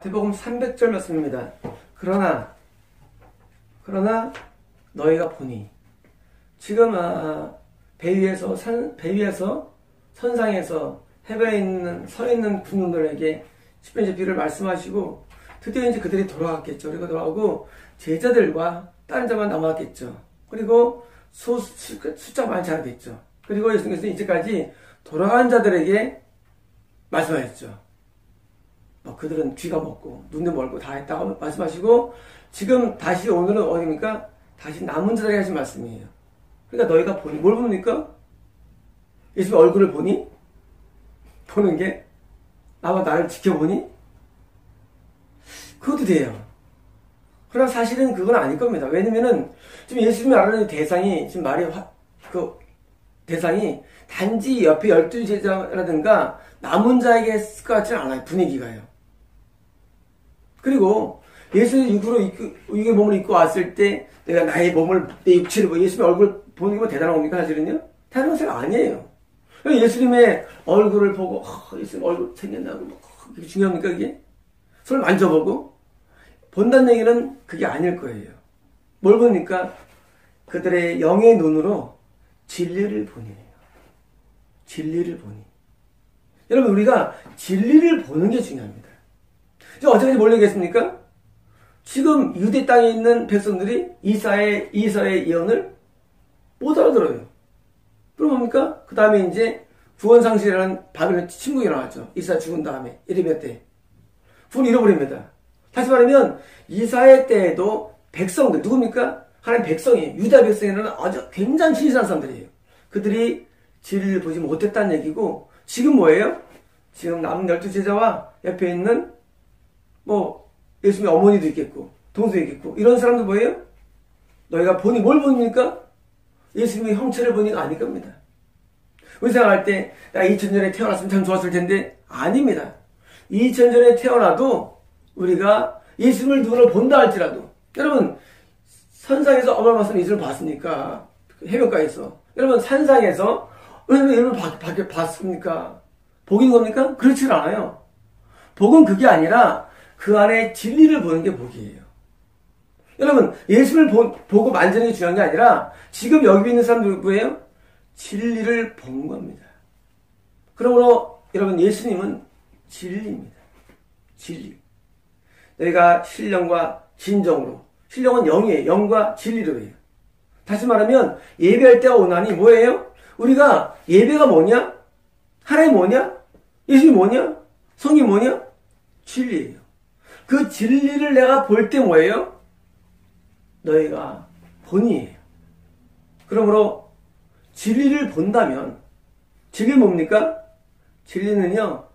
마태복음 300절 말씀입니다. 그러나 너희가 보니 지금 배 위에서 선상에서 해변에 서 있는 군중들에게 십변제비를 말씀하시고 드디어 이제 그들이 돌아갔겠죠. 그리고 돌아오고 제자들과 다른 자만 남았겠죠. 그리고 숫자 많지 않겠죠. 그리고 예수님께서 이제까지 돌아간 자들에게 말씀하셨죠. 그들은 귀가 먹고 눈도 멀고 다 했다고 말씀하시고 지금 다시 오늘은 어디입니까? 다시 남은 자들에게 하신 말씀이에요. 그러니까 너희가 보니 뭘 봅니까? 예수님 얼굴을 보니? 보는 게 나와 나를 지켜보니? 그것도 돼요. 그러나 사실은 그건 아닐 겁니다. 왜냐면은 지금 예수님이 말하는 대상이 지금 대상이 단지 옆에 12제자라든가 남은 자에게 했을 것 같지는 않아요. 분위기가요. 그리고 예수의 육으로 육의 몸을 입고 왔을 때 내가 나의 몸을 내 육체를 보고 예수님의 얼굴 보는 게 뭐 대단한 겁니까? 사실은요? 대단한 것은 아니에요. 예수님의 얼굴을 보고 예수님 얼굴 생겼나고 그게 중요합니까? 그게? 손을 만져보고 본다는 얘기는 그게 아닐 거예요. 뭘 보니까 그들의 영의 눈으로 진리를 보니. 진리를 보니. 여러분 우리가 진리를 보는 게 중요합니다. 지금 어떻게 뭘 얘기했습니까? 지금 유대 땅에 있는 백성들이 이사의 예언을 못 알아들어요. 그럼 뭡니까? 그 다음에 이제 구원상실이라는 바벨론 침공이 일어났죠. 이사 죽은 다음에 예레미야 때 구원 잃어버립니다. 다시 말하면 이사의 때에도 백성들 누굽니까? 하나님 백성이 유다 백성이라는 아주 굉장히 신실한 사람들이에요. 그들이 진리를 보지 못했다는 얘기고 지금 뭐예요? 지금 남은 12제자와 옆에 있는 예수님의 어머니도 있겠고 동생도 있겠고 이런 사람도 뭐예요? 너희가 보니 뭘 봅니까? 예수님의 형체를 보니가 아닐 겁니다. 우리 생각할 때 나 2000년에 태어났으면 참 좋았을 텐데 아닙니다. 2000년에 태어나도 우리가 예수님을 눈으로 본다 할지라도 여러분 선상에서 어머니 말씀 예수님을 봤습니까? 해변가에서 여러분 산상에서 여러분 밖에 봤습니까? 복인 겁니까? 그렇지 않아요. 복은 그게 아니라 그 안에 진리를 보는 게 복이에요. 여러분 예수를 보고 만지는 게 중요한 게 아니라 지금 여기 있는 사람들 누구예요? 진리를 본 겁니다. 그러므로 여러분 예수님은 진리입니다. 진리. 너희가 신령과 진정으로 신령은 영이에요. 영과 진리로 해요. 다시 말하면 예배할 때가 오나니 뭐예요? 우리가 예배가 뭐냐? 하나님 뭐냐? 예수님이 뭐냐? 성이 뭐냐? 진리예요. 그 진리를 내가 볼 때 뭐예요? 너희가 본이에요. 그러므로 진리를 본다면 진리 뭡니까? 진리는요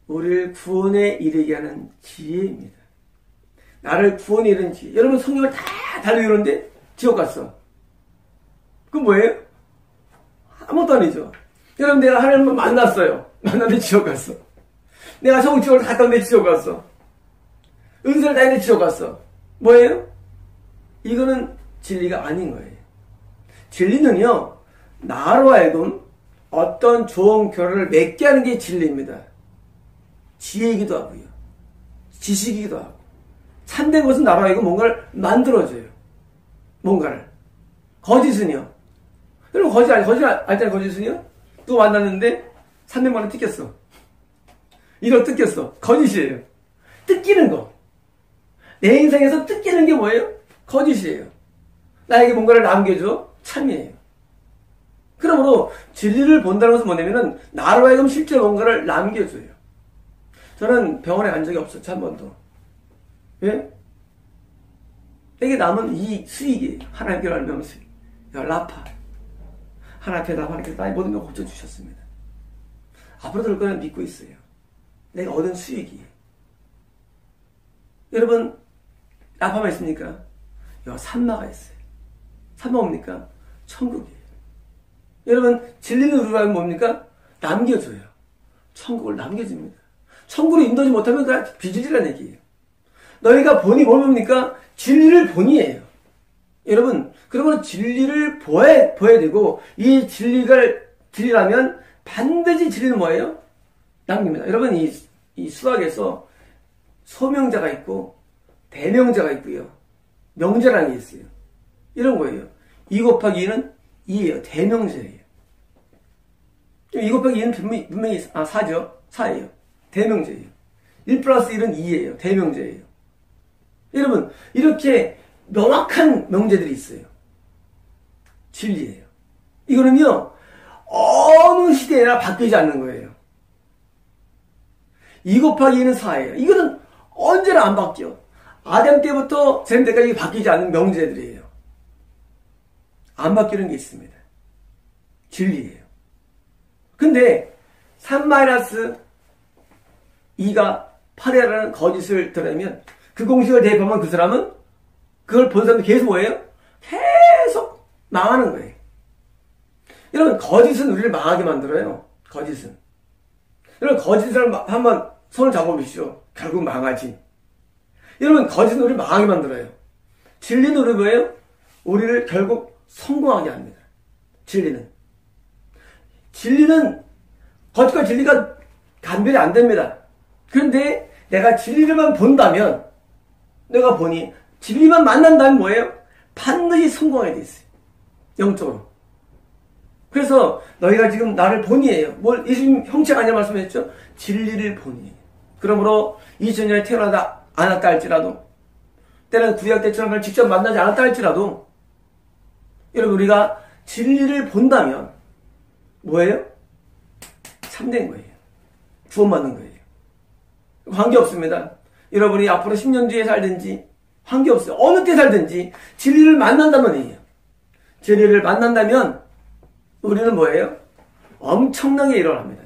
우리를 구원에 이르게 하는 지혜입니다. 나를 구원에 이르는 지혜. 여러분 성경을 다 달려오는데 지옥 갔어. 그건 뭐예요? 아무것도 아니죠. 여러분 내가 하나님을 만났어요. 만났는데 지옥 갔어. 내가 성직을 갔다 왔는데 지옥 갔어. 은사를 다 했는데 지옥 갔어. 뭐예요? 이거는 진리가 아닌 거예요. 진리는요 나로 하여금 어떤 좋은 결혼을 맺게 하는 게 진리입니다. 지혜이기도 하고요. 지식이기도 하고 참된 것은 나로 하여금 뭔가를 만들어줘요. 뭔가를. 거짓은요. 여러분 거짓 알잖아요. 거짓은요. 또 만났는데 300만 원 뜯겼어. 1억 뜯겼어. 거짓이에요. 뜯기는 거. 내 인생에서 뜯기는 게 뭐예요? 거짓이에요. 나에게 뭔가를 남겨줘. 참이에요. 그러므로 진리를 본다는 것은 뭐냐면은 나로 하여금 실제로 뭔가를 남겨줘요. 저는 병원에 간 적이 없었죠. 한 번도. 왜? 내게 남은 이 수익이 하나님께 알면 수익. 라파. 하나님께 하나님께서 나의 모든 걸 고쳐주셨습니다. 앞으로 들 거는 믿고 있어요. 내가 얻은 수익이. 여러분 라파만 있습니까? 산마가 있어요. 산마 뭡니까? 천국이에요. 여러분 진리는 우리가 뭡니까? 남겨줘요. 천국을 남겨줍니다. 천국으로 인도하지 못하면 그냥 비질이라는 얘기예요. 너희가 보니 뭘 봅니까? 진리를 보니예요. 여러분 그러면 진리를 보아야 되고 이 진리라면 반드시 진리는 뭐예요? 남깁니다. 여러분 이 수학에서 소명자가 있고 대명자가 있고요. 명자라는 게 있어요. 이런 거예요. 2 곱하기 2는 2예요. 대명자예요. 2 곱하기 2는 분명히 4죠. 4예요. 대명자예요. 1 플러스 1은 2예요. 대명자예요. 여러분, 이렇게 명확한 명제들이 있어요. 진리예요. 이거는요, 어느 시대나 바뀌지 않는 거예요. 2 곱하기 2는 4예요. 이거는 언제나 안 바뀌어. 아담 때부터 젠 때까지 바뀌지 않는 명제들이에요. 안 바뀌는 게 있습니다. 진리예요. 근데 3-2가 8이라는 거짓을 드러내면 그 공식을 대입하면 그 사람은 그걸 본 사람이 계속 뭐예요? 계속 망하는 거예요. 여러분, 거짓은 우리를 망하게 만들어요. 거짓은. 여러분, 거짓을 한번 손을 잡아보십시오. 결국 망하지. 여러분, 거짓은 우리를 망하게 만들어요. 진리는 우리 뭐예요? 우리를 결국 성공하게 합니다. 진리는. 진리는 거짓과 진리가 간별이 안 됩니다. 그런데 내가 진리를만 본다면, 내가 보니 진리만 만난다면 뭐예요? 반드시 성공하게 돼 있어요. 영적으로. 그래서 너희가 지금 나를 본이에요. 뭘 예수님 형체가 아니라 말씀하셨죠? 진리를 본이에요. 그러므로 2000년에 태어나다 않았다 할지라도, 때는 구약 때처럼 직접 만나지 않았다 할지라도, 여러분, 우리가 진리를 본다면 뭐예요? 참된 거예요. 구원받는 거예요. 관계없습니다. 여러분이 앞으로 10년 뒤에 살든지 관계없어요. 어느 때 살든지 진리를 만난다면이에요. 진리를 만난다면 우리는 뭐예요? 엄청나게 일어납니다.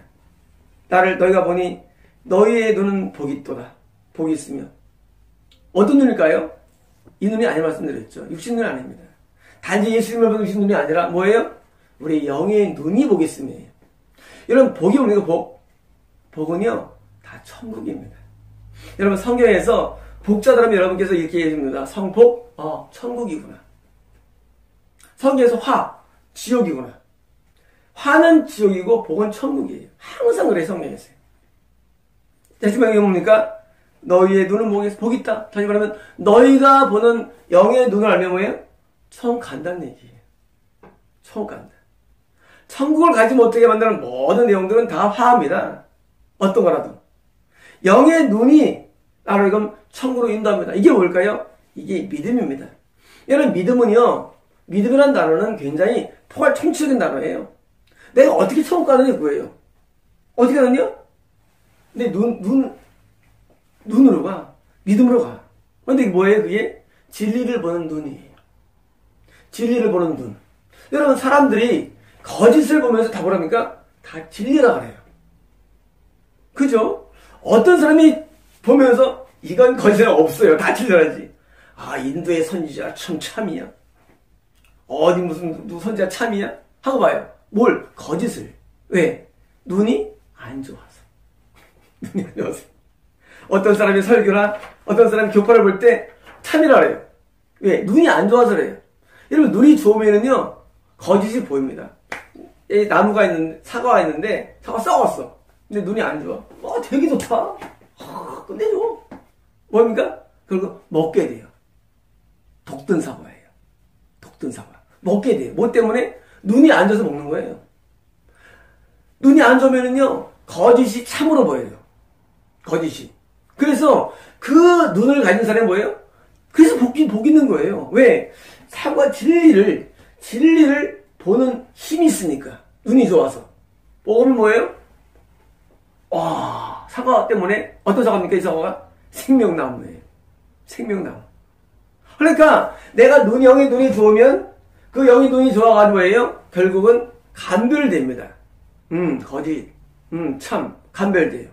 너희가 보니 너희의 눈은 복이 있도다. 복이 있으며. 어떤 눈일까요? 이 눈이 아니 말씀드렸죠. 육신 눈이 아닙니다. 단지 예수님을 보는 육신 눈이 아니라 뭐예요? 우리 영의 눈이 복이 있음이에요. 여러분, 복이 오는 거 복은요, 다 천국입니다. 여러분, 성경에서 복자들 하면 여러분께서 이렇게 얘기합니다. 성복, 천국이구나. 성경에서 지옥이구나. 화는 지옥이고 복은 천국이에요. 항상 그래요, 성경에서요. 지금 여기 뭡니까? 너희의 눈은 복이 있다. 다시 말하면 너희가 보는 영의 눈을 알면 뭐예요? 천국 간다는 얘기예요. 천국 간다. 천국을 가지 못하게 만드는 모든 내용들은 다 화합니다. 어떤 거라도. 영의 눈이 나를 이건 천국으로 인도합니다. 이게 뭘까요? 이게 믿음입니다. 여러분, 믿음이라는 단어는 굉장히 포괄총체적인 단어예요. 내가 어떻게 천국 가느냐 그거예요. 어떻게 가느냐? 내 눈으로 가. 믿음으로 가. 그런데 이게 뭐예요? 그게 진리를 보는 눈이에요. 진리를 보는 눈. 여러분, 사람들이 거짓을 보면서 다 뭐랍니까? 다 진리라 그래요. 그죠? 어떤 사람이 보면서 이건 거짓은 없어요. 다 진리라지. 인도의 선지자 참이야. 어디 무슨 선지자 참이야? 하고 봐요. 뭘? 거짓을. 왜? 눈이 안 좋아서. 눈이 안 좋아서. 어떤 사람이 설교나 어떤 사람이 교파를 볼 때 참이라 그래요. 왜? 눈이 안 좋아서 그래요. 여러분, 눈이 좋으면은요, 거짓이 보입니다. 여기 사과가 있는데, 사과 썩었어. 근데 눈이 안 좋아. 되게 좋다. 끝내줘. 뭡니까? 그리고 먹게 돼요. 독든 사과예요. 독든 사과. 먹게 돼요. 뭐 때문에? 눈이 안 좋아서 먹는 거예요. 눈이 안 좋으면은요, 거짓이 참으로 보여요. 거짓이. 그래서 그 눈을 가진 사람이 뭐예요? 그래서 복 있는 거예요. 왜? 사과 진리를 보는 힘이 있으니까. 눈이 좋아서. 복음은 뭐예요? 사과 때문에 어떤 사과입니까? 이 사과가? 생명나무예요. 생명나무. 그러니까 내가 영의 눈이 좋으면 그 영의 눈이 좋아가지고 뭐예요? 결국은 간별됩니다. 거짓, 참, 간별돼요.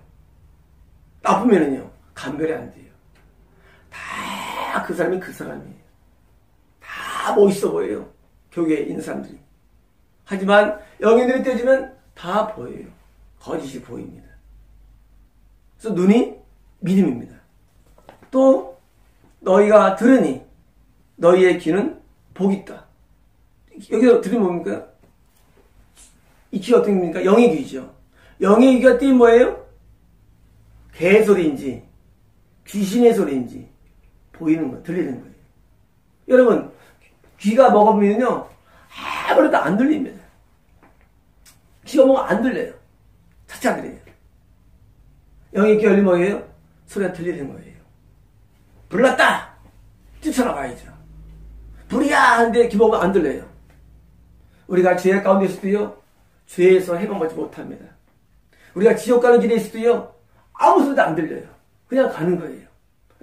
나쁘면은요, 간별이 안 돼요. 다 그 사람이 그 사람이에요. 다 멋있어 보여요. 교회에 있는 사람들이. 하지만 영의 눈이 떼지면 다 보여요. 거짓이 보입니다. 그래서 눈이 믿음입니다. 또 너희가 들으니 너희의 귀는 복이 있다. 여기서 들으면 뭡니까? 이 귀가 어떤 겁니까? 영의 귀죠. 영의 귀가 띄면 뭐예요? 개소리인지 귀신의 소리인지 보이는 거, 들리는 거예요. 여러분, 귀가 먹으면요, 아무래도 안 들립니다. 귀가 먹으면 안 들려요. 차차 안 들려요. 영의 귀 열리면 뭐예요? 소리가 들리는 거예요. 불났다! 뛰쳐나가야죠. 불이야! 하는데 귀 먹으면 안 들려요. 우리가 죄 가운데 있어도요, 죄에서 해방받지 못합니다. 우리가 지옥 가는 길에 있어도요, 아무 소리도 안 들려요. 그냥 가는 거예요.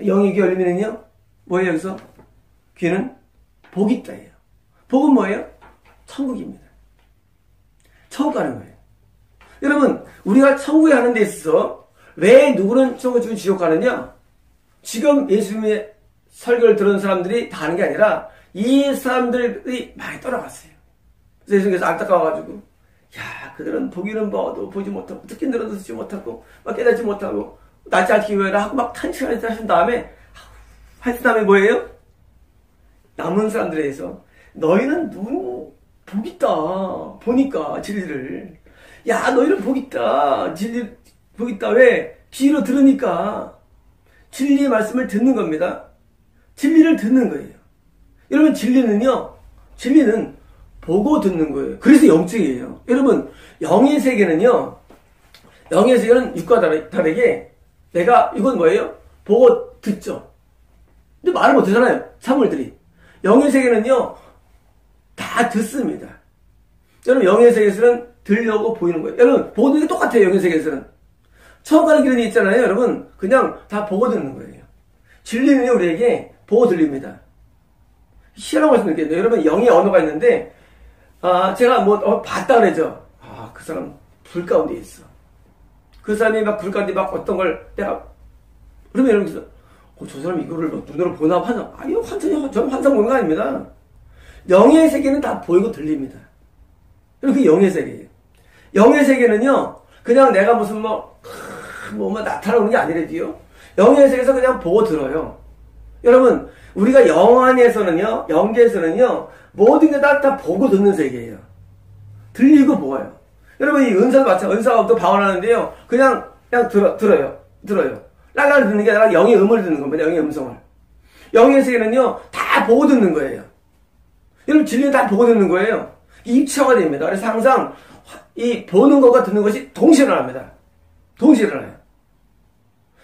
영의 귀 열리면요, 뭐예요, 여기서? 귀는 복이 있다예요. 복은 뭐예요? 천국입니다. 천국 가는 거예요. 여러분, 우리가 천국에 가는 데 있어서 왜 누구는 천국 지금 지옥 가느냐? 지금 예수님의 설교를 들은 사람들이 다 하는 게 아니라 이 사람들이 많이 떠나갔어요. 그래서 예수님께서 안타까워가지고, 야, 그들은 보기는 봐도 보지 못하고, 듣긴 들어도 듣지 못하고, 막 깨닫지 못하고, 낫지 않기 위하여 하고 막 탄식을 하신 다음에, 하신 다음에 뭐예요? 남은 사람들에 대해서, 너희는 복 있다. 보니까, 진리를. 야, 너희는 복 있다. 복 있다. 왜? 귀로 들으니까. 진리의 말씀을 듣는 겁니다. 진리를 듣는 거예요. 여러분, 진리는 보고 듣는 거예요. 그래서 영적이에요. 여러분, 영의 세계는 육과 다르게 내가, 이건 뭐예요? 보고 듣죠. 근데 말을 못 하잖아요. 사물들이. 영의 세계는요, 다 듣습니다. 여러분, 영의 세계에서는 들려고 보이는 거예요. 여러분, 보고 듣는 게 똑같아요, 영의 세계에서는. 처음 가는 길은 있잖아요, 여러분. 그냥 다 보고 듣는 거예요. 진리는요, 우리에게 보고 들립니다. 희한한 말씀 드릴게요. 여러분, 영의 언어가 있는데, 제가 봤다 그러죠. 그 사람 불 가운데 있어. 그 사람이 막 불 가운데 막 어떤 걸 그러면 여러분께서, 저 사람이 이거를 눈으로 보나 하나. 아니요, 저는 환상 보는 거 아닙니다. 영의 세계는 다 보이고 들립니다. 그게 영의 세계예요. 영의 세계는요, 그냥 내가 무슨 나타나는 게 아니라도요. 영의 세계에서 그냥 보고 들어요. 여러분, 우리가 영계에서는요, 모든 게 다 보고 듣는 세계예요. 들리고 보아요. 여러분, 이 은사도 마찬가지예요. 은사가 또 방언하는데요, 그냥 들어요. 랄랄 듣는 게 아니라 영의 음을 듣는 겁니다. 영의 음성을. 영의 세계는요, 다 보고 듣는 거예요. 여러분, 진리는 다 보고 듣는 거예요. 입체화가 됩니다. 그래서 항상 이 보는 것과 듣는 것이 동시에 일어납니다. 동시에 일어나요.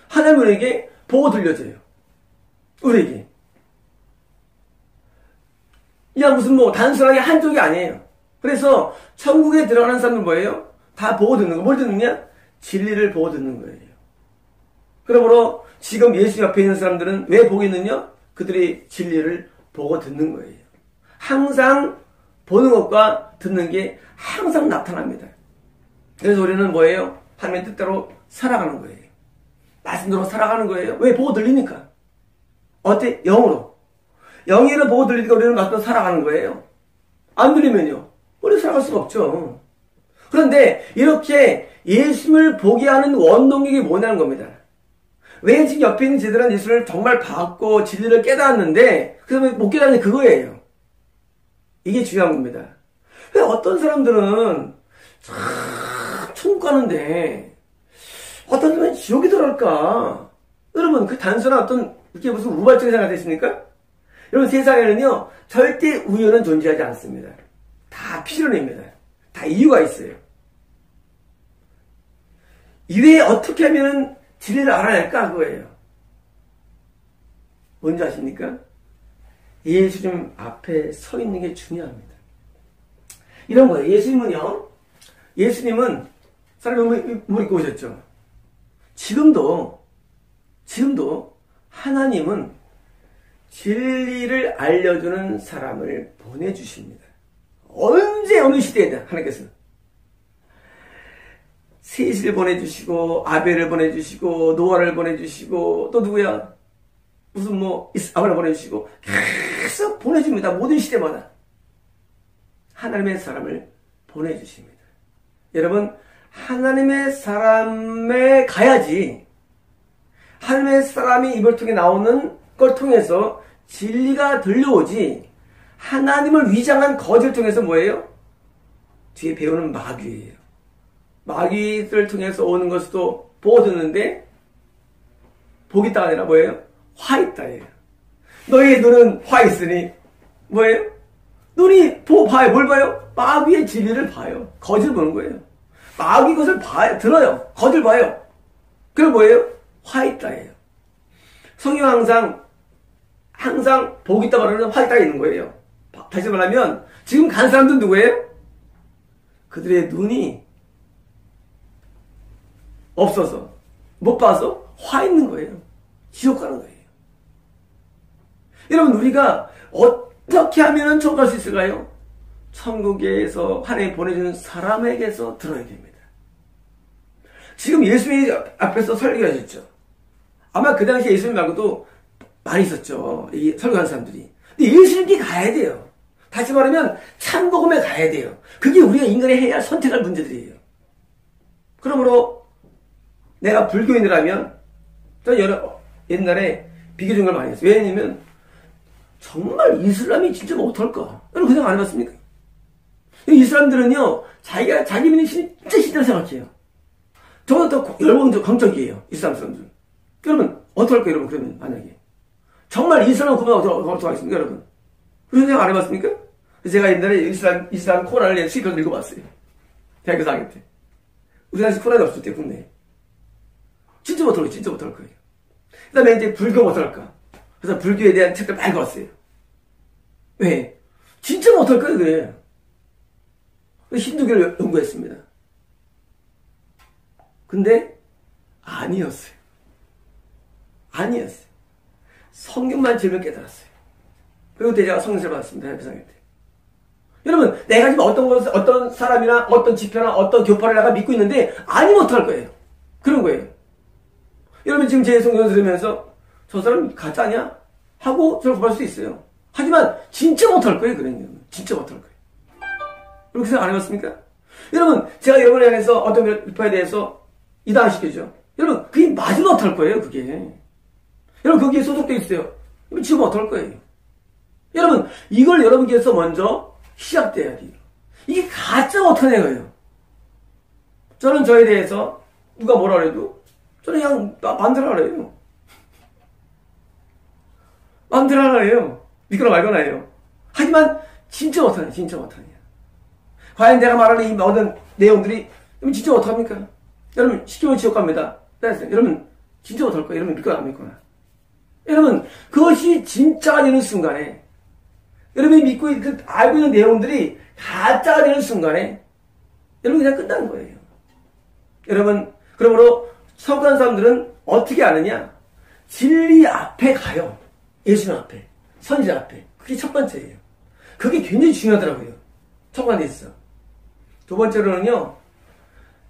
하나님 우리에게 보고 들려줘요. 우리에게. 그냥 무슨 단순하게 한쪽이 아니에요. 그래서 천국에 들어가는 사람은 뭐예요? 다 보고 듣는 거. 뭘 듣느냐? 진리를 보고 듣는 거예요. 그러므로 지금 예수 옆에 있는 사람들은 왜 보고 있느냐? 그들이 진리를 보고 듣는 거예요. 항상 보는 것과 듣는 게 항상 나타납니다. 그래서 우리는 뭐예요? 하나님의 뜻대로 살아가는 거예요. 말씀대로 살아가는 거예요. 왜? 보고 들리니까. 어때? 영으로. 영으로 보고 들리니까 우리는 말씀대로 살아가는 거예요. 안 들리면요, 우리 살아갈 수가 없죠. 그런데 이렇게 예수를 보게 하는 원동력이 뭐냐는 겁니다. 왜 지금 옆에 있는 제들은 예수를 정말 받고 진리를 깨닫는데 그러면 못 깨닫는 게 그거예요. 이게 중요한 겁니다. 왜 어떤 사람들은 참 천국 가는데 어떤 사람은 지옥에 들어갈까? 여러분, 그 단순한 이렇게 무슨 우발적인 생각이 있습니까? 여러분, 세상에는요, 절대 우연은 존재하지 않습니다. 다 필연입니다. 다 이유가 있어요. 이외에 어떻게 하면 진리를 알아낼까? 그거예요. 뭔지 아십니까? 예수님 앞에 서 있는 게 중요합니다. 이런 거예요. 예수님은 사람이 물 입고 오셨죠. 지금도 하나님은 진리를 알려주는 사람을 보내주십니다. 언제 어느 시대에든 하나님께서 셋을 보내주시고 아벨을 보내주시고 노아를 보내주시고 또 누구야? 무슨 아벨을 보내주시고 계속 보내줍니다. 모든 시대마다 하나님의 사람을 보내주십니다. 여러분, 하나님의 사람에 가야지 하나님의 사람이 입을 통해 나오는 걸 통해서 진리가 들려오지 하나님을 위장한 거짓을 통해서 뭐예요? 뒤에 배우는 마귀예요. 마귀를 통해서 오는 것도 보고 듣는데 복 있다가 아니라 뭐예요? 화 있다예요. 너희의 눈은 화 있으니 뭐예요? 눈이 봐요. 뭘 봐요? 마귀의 진리를 봐요. 거짓을 보는 거예요. 마귀 것을 봐요. 들어요. 거짓을 봐요. 그럼 뭐예요? 화 있다예요. 성경 항상 복 있다 말하면 화 있다 있는 거예요. 다시 말하면 지금 간 사람들은 누구예요? 그들의 눈이 없어서 못 봐서 화 있는 거예요. 지옥 가는 거예요. 여러분 우리가 어떻게 하면 천국 갈 수 있을까요? 천국에서 하나님 보내주는 사람에게서 들어야 됩니다. 지금 예수님이 앞에서 설교하셨죠. 아마 그 당시에 예수님 말고도 많이 있었죠. 이 설교하는 사람들이. 근데 예수님께 가야 돼요. 다시 말하면 참복음에 가야 돼요. 그게 우리가 인간이 해야 할 선택할 문제들이에요. 그러므로 내가 불교인이라면 저는 옛날에 비교 준 걸 많이 했어요. 왜냐면 정말 이슬람이 진짜 못할까? 여러분 그 생각 안 해봤습니까? 이 사람들은요 자기 믿는 신이 진짜 신이라고 생각해요. 저보다 더 열광적 강적이에요. 이슬람 사람들. 여러분 어떡할까요? 여러분 그러면 만약에 정말 이슬람 구면 어떡하겠습니까? 여러분 그런 생각 안 해봤습니까? 제가 옛날에 이슬람 코란을 수입해서 읽어봤어요. 대학교 4학년 때. 우리나라에서 코란이 없을 때 국내에. 진짜 못할 거예요. 진짜 못할 거예요. 그 다음에 이제 불교 못할까? 그래서 불교에 대한 책들 많이 읽어봤어요. 왜? 진짜 못할 거예요. 그래. 힌두교를 연구했습니다. 근데 아니었어요. 아니었어요. 성경만 질문 깨달았어요. 그리고 제가 성령을 받았습니다. 대학교 4학년 때. 여러분, 내가 지금 어떤 사람이나 어떤 지표나 어떤 교파를 내가 믿고 있는데 아니면 어떡할 거예요? 그런 거예요. 여러분 지금 제 성경을 들으면서 저 사람 가짜냐? 하고 저를 구할 수 있어요. 하지만 진짜 못할 거예요. 그러면 진짜 못할 거예요. 그렇게 생각 안 해봤습니까? 여러분 제가 여러분에 대해서 어떤 교파에 대해서 이단시켜죠. 여러분 그게 맞으면 어떡할 거예요. 그게. 여러분 거기에 소속되어 있어요. 그럼 지금 어떡할 거예요. 여러분 이걸 여러분께서 먼저 시작돼야 돼요. 이게 가짜가 어떡하냐 거예요. 저는 저에 대해서 누가 뭐라 그래도 저는 그냥 마음대로 하래요. 마음대로 하래요. 믿거나 말거나 해요. 하지만 진짜 못하냐. 진짜 못하냐. 과연 내가 말하는 이 모든 내용들이 진짜 어떡합니까? 여러분 시키면 지옥 갑니다. 여러분 진짜 못할 거예요. 여러분 믿거나 안 믿거나. 여러분 그것이 진짜가 되는 순간에 여러분이 믿고 알고 있는 내용들이 가짜가 되는 순간에 여러분 그냥 끝나는 거예요. 여러분 그러므로 천국간 사람들은 어떻게 아느냐? 진리 앞에 가요. 예수님 앞에. 선지자 앞에. 그게 첫 번째예요. 그게 굉장히 중요하더라고요. 천국간 데 있어. 두 번째로는요.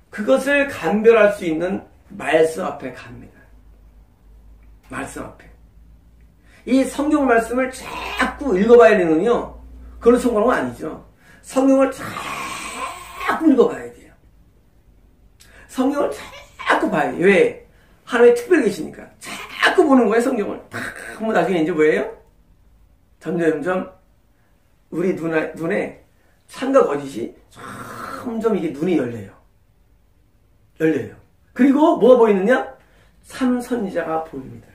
그것을 감별할 수 있는 말씀 앞에 갑니다. 말씀 앞에. 이 성경 말씀을 자꾸 읽어봐야 되는군요. 그런 성공한 건 아니죠. 성경을 자꾸 읽어봐야 돼요. 성경을 자꾸 봐야 돼요. 왜? 하나님이 특별히 계시니까. 자꾸 보는 거예요, 성경을. 딱 하면 나중에 이제 뭐예요? 점점 우리 눈에 참과 거짓이 점점 이게 눈이 열려요. 그리고 뭐가 보이느냐? 참선지자가 보입니다.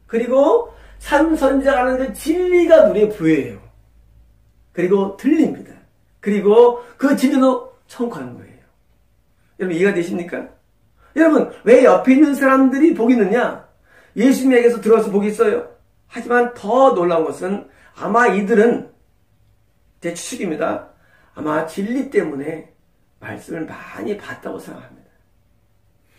그리고 참선지자가 하는 그 진리가 눈에 보여요. 그리고 들립니다. 그리고 그 진리도 천국하는 거예요. 여러분 이해가 되십니까? 여러분 왜 옆에 있는 사람들이 복이 있느냐? 예수님에게서 들어와서 복이 있어요. 하지만 더 놀라운 것은 아마 이들은 제 추측입니다. 아마 진리 때문에 말씀을 많이 봤다고 생각합니다.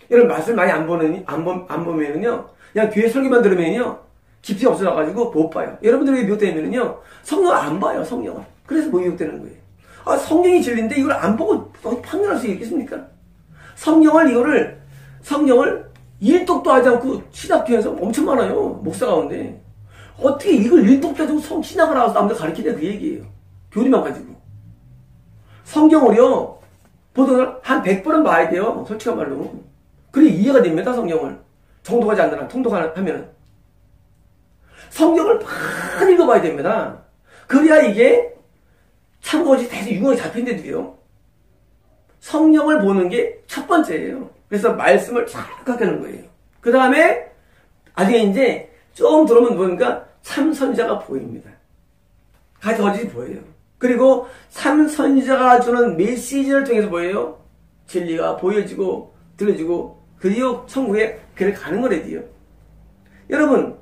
여러분 말씀을 많이 안 보면요 그냥 교회 설교만 들으면요 깊이가 없어져가지고 못 봐요. 여러분들에게 미혹되면요 성경을 안 봐요. 성경을. 그래서 미혹되는 거예요. 아 성경이 진리인데 이걸 안 보고 판단할 수 있겠습니까? 성경을 일독도 하지 않고 신학교에서 엄청 많아요. 목사 가운데. 어떻게 이걸 일독도 하지 않고 신학을 나와서 남들 가르치냐 그 얘기예요. 교리만 가지고. 성경을요. 보통 한 100번은 봐야 돼요. 솔직한 말로. 그래 이해가 됩니다. 성경을. 정독하지 않느라 통독하면은. 성경을 많이 읽어봐야 됩니다. 그래야 이게 참고지 대충 유형이 잡힌데도요. 성경을 보는 게 첫 번째예요. 그래서 말씀을 잘 하는 거예요. 그 다음에 나중에 이제 좀 들어오면 보니까 참선자가 보입니다. 거짓이 보여요. 그리고 참선자가 주는 메시지를 통해서 뭐예요? 진리가 보여지고 들려지고 드디어 천국에 그를 가는 거래요. 여러분,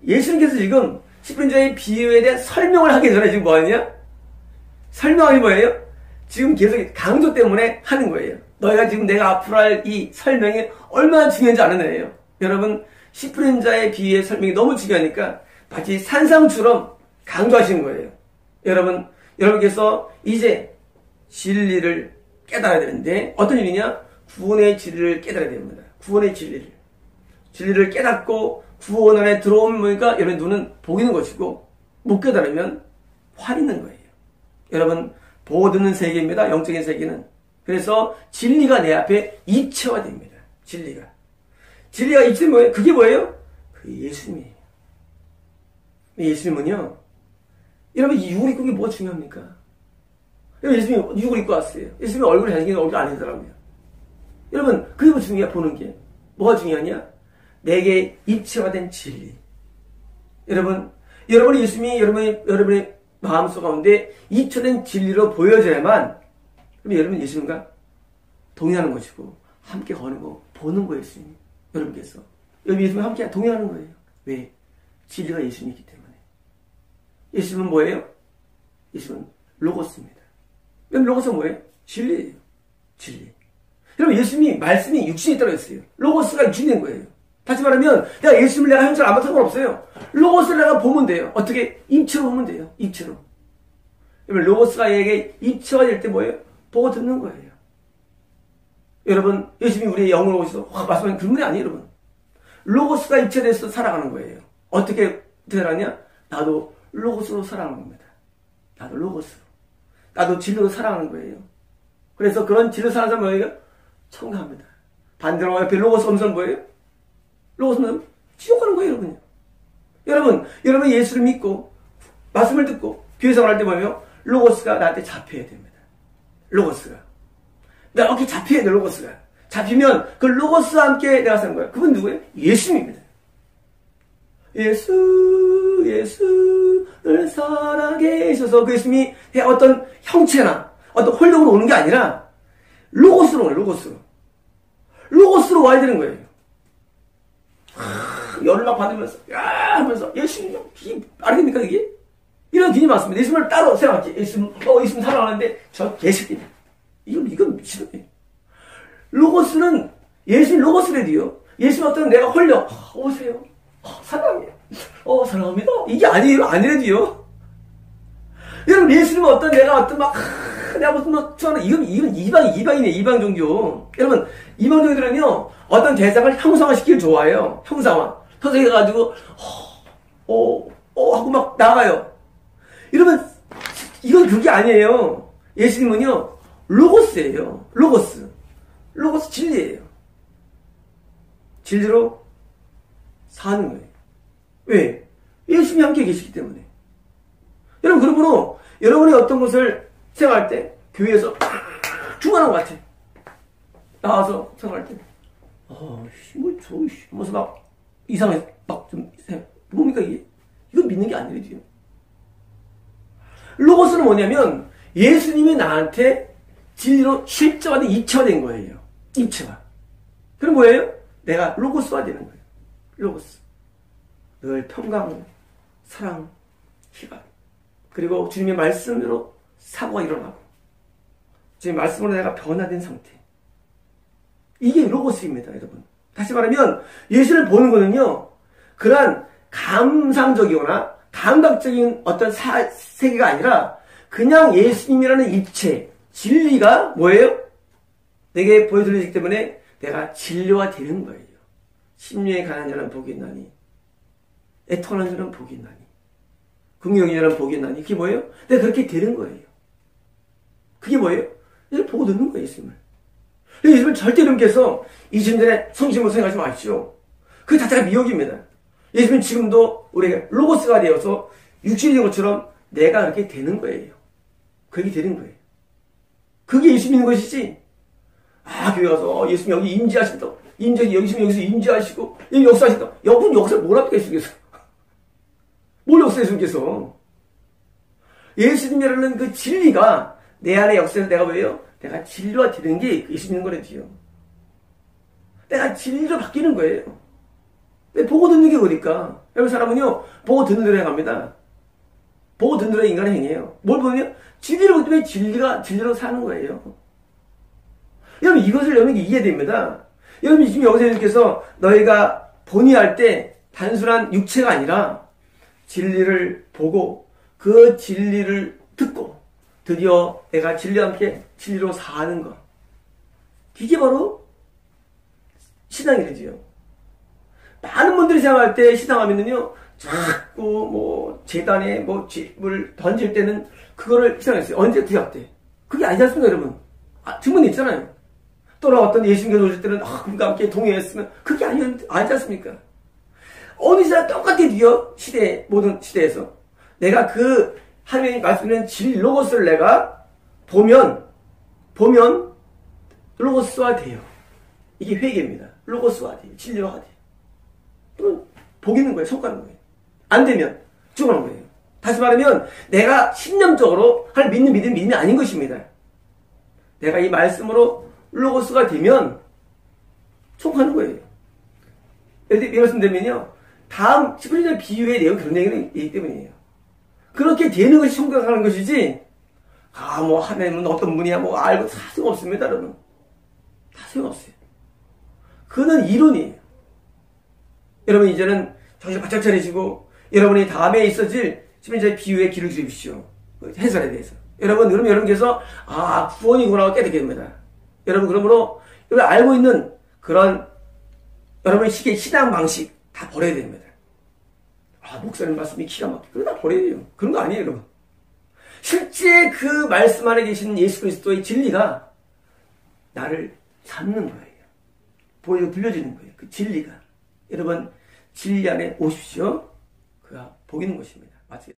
예수님께서 지금 십분자의 비유에 대한 설명을 하기 전에 지금 뭐하냐? 설명이 뭐예요? 지금 계속 강조 때문에 하는 거예요. 너희가 지금 내가 앞으로 할 이 설명이 얼마나 중요한지 아는 거예요. 여러분, 십분자의 비유의 설명이 너무 중요하니까 마치 산상처럼 강조하시는 거예요. 여러분께서 이제 진리를 깨달아야 되는데 어떤 일이냐? 구원의 진리를 깨달아야 됩니다. 구원의 진리를. 진리를 깨닫고 구원 안에 들어오면 뭐니까 여러분 눈은 보이는 것이고 못 깨달으면 화리는 거예요. 여러분, 보고 듣는 세계입니다. 영적인 세계는. 그래서 진리가 내 앞에 입체화됩니다. 진리가 입체는 뭐예요? 그게 뭐예요? 그 예수님이에요. 예수님은요, 여러분, 이 육을 입고 게 뭐가 중요합니까? 예수님이 육을 입고 왔어요. 예수님이 얼굴이 잘생긴 얼굴이 아니더라고요. 여러분, 그게 뭐 중요해, 보는 게. 뭐가 중요하냐? 내게 입체화된 진리. 여러분이 예수님이 여러분의 마음속 가운데 입체된 진리로 보여져야만, 그럼 여러분 예수님과 동의하는 것이고, 함께 거는 거, 보는 거예요, 예수님이. 여러분께서. 여러분 예수님과 함께 동의하는 거예요. 왜? 진리가 예수님이기 때문에. 예수님은 뭐예요? 예수님은 로고스입니다. 그럼 로고스는 뭐예요? 진리예요. 진리. 여러분, 예수님이 말씀이 육신이 떨어졌어요. 로고스가 육신이 된 거예요. 다시 말하면 내가 예수님을 내가 형체를 아무 상관없어요. 로고스를 내가 보면 돼요. 어떻게? 입체로 보면 돼요. 입체로. 여러분, 로고스가 얘에게 입체가 될 때 뭐예요? 보고 듣는 거예요. 여러분, 예수님이 우리의 영을 오셔서 말씀하는 그런 분이 아니에요. 여러분, 로고스가 입체돼서 살아가는 거예요. 어떻게 되라냐? 나도 로고스로 살아가는 겁니다. 나도 로고스로. 나도 진리로 살아가는 거예요. 그래서 그런 진리로 살아가는 사람 뭐예요? 청가합니다. 반대로 옆에 로고스 없는 뭐예요? 로고스는 지옥 가는 거예요, 여러분요. 여러분 예수를 믿고 말씀을 듣고 교회 생활할 때 뭐예요? 로고스가 나한테 잡혀야 됩니다. 로고스가. 내가 어떻게 잡혀야 돼, 로고스가. 잡히면 그 로고스와 함께 내가 사는 거예요. 그분 누구예요? 예수님입니다. 예수를 살아계셔서 그 예수님이 어떤 형체나 어떤 홀령으로 오는 게 아니라 로고스로 와요. 로고스로 와야 되는 거예요. 연락 받으면서 야 하면서 예수님 이게 말이 됩니까 이게? 이런 기능이 많습니다. 예수님을 따로 생각하지. 예수님 사랑하는데 저 개새끼. 이건 미친놈이에요. 로고스는 예수님 로고스래도요. 예수님 어떤 내가 홀려 오세요. 사랑해요. 사랑합니다. 이게 아니래도요. 여러분, 예수님은 어떤 내가 내가 무슨 좋아하는 이건 이방이네, 이방 종교. 여러분, 이방 종교들은요, 어떤 대상을 형상화시키길 좋아해요. 형상화해가지고, 하고 막 나가요. 여러분, 이건 그게 아니에요. 예수님은요, 로고스예요. 로고스 진리예요. 진리로 사는 거예요. 왜? 예수님이 함께 계시기 때문에. 여러분, 그러므로 여러분이 어떤 것을 생각할 때 교회에서 중간한 것 같아. 나와서 생각할 때 무슨 막 이상해. 뭡니까 이게? 이건 믿는 게 아니래요. 로고스는 뭐냐면 예수님이 나한테 진리로 실제화된 입체화된 거예요. 입체화. 그럼 뭐예요? 내가 로고스화 되는 거예요. 로고스. 늘 평강, 사랑, 희망. 그리고 주님의 말씀으로 사고가 일어나고 주님의 말씀으로 내가 변화된 상태. 이게 로고스입니다, 여러분. 다시 말하면 예수를 보는 거는요, 그러한 감상적이거나 감각적인 어떤 세계가 아니라 그냥 예수님이라는 입체, 진리가 뭐예요? 내게 보여드리기 때문에 내가 진료가 되는 거예요. 심령에 가난 자는 복이 있나니, 애통하는 자는 복이 있나니, 긍휼히 자는 복이 있나니. 그게 뭐예요? 내가 그렇게 되는 거예요. 그게 뭐예요? 이걸 보고 듣는 거예요, 예수님을. 예수님을 절대 여러분께서 2000년 전에 성심으로 생각하지 마십시오. 그 자체가 미혹입니다. 예수님은 지금도 우리가 로고스가 되어서 육신인 것처럼 내가 그렇게 되는 거예요. 그렇게 되는 거예요. 그게 예수 믿는 것이지. 교회 가서 예수님 여기 임재하신다고. 여기서 인지하시고, 여기 역사하시다. 여러분 역사를 뭘 합니까, 예수님께서? 뭘 역사해 주겠어? 예수님이라는 그 진리가 내 안에 역사해서 내가 왜요? 내가 진리가 되는 게 예수님 거래지요. 내가 진리로 바뀌는 거예요. 보고 듣는 게 뭐니까? 여러분 사람은요, 보고 듣는 대로 행합니다. 보고 듣는 대로 인간의 행위예요. 뭘 보면 진리를 보기 때문에 진리로 사는 거예요. 여러분 이것을 여러분 이해됩니다. 여러분 지금 여기서 예수님께서 너희가 본의할 때 단순한 육체가 아니라 진리를 보고 그 진리를 듣고 드디어 내가 진리와 함께 진리로 사는 것. 이게 바로 신앙이 되지요. 많은 분들이 생각할 때 신앙하면은요, 자꾸 재단에 집을 던질 때는 그거를 신앙했어요. 언제 구약 때. 그게 아니지 않습니까, 여러분? 증문이 있잖아요. 돌아왔던 예수님께서 오실 때는, 그분과 함께 동행했으면, 그게 아니지 않습니까? 어느 시대 똑같아요, 모든 시대에서. 내가 그 하나님의 말씀하는 진리 로고스를 내가 보면 로고스화 돼요. 이게 회개입니다. 로고스화 돼요. 진리화가 돼요. 그럼 복이는 거예요. 성과는 거예요. 안 되면 죽어난 거예요. 다시 말하면 내가 신념적으로 하나님 믿는 믿음이 아닌 것입니다. 내가 이 말씀으로 로고스가 되면 총하는 거예요. 예를 말씀드리면요. 다음 10년 비유의 내용 그런 얘기이기 때문이에요. 그렇게 되는 것이 총각하는 것이지 하나님은 어떤 분이야 알고 다 소용없습니다. 여러분. 다 소용없어요. 그거는 이론이에요. 여러분 이제는 정신 바짝 차리시고 여러분이 다음에 있어질 10년째 비유의 길을 주십시오. 해설에 대해서. 그럼 여러분께서 구원이구나 깨닫게 됩니다. 여러분 그러므로 여러분 알고 있는 그런 여러분의 신앙 방식 다 버려야 됩니다. 목사님 말씀이 기가 막혀. 그거 다 버려야 돼요. 그런 거 아니에요, 여러분. 실제 그 말씀 안에 계신 예수 그리스도의 진리가 나를 잡는 거예요. 보여주고 들려주는 거예요. 그 진리가. 여러분 진리 안에 오십시오. 그가 복이 있는 것입니다. 마치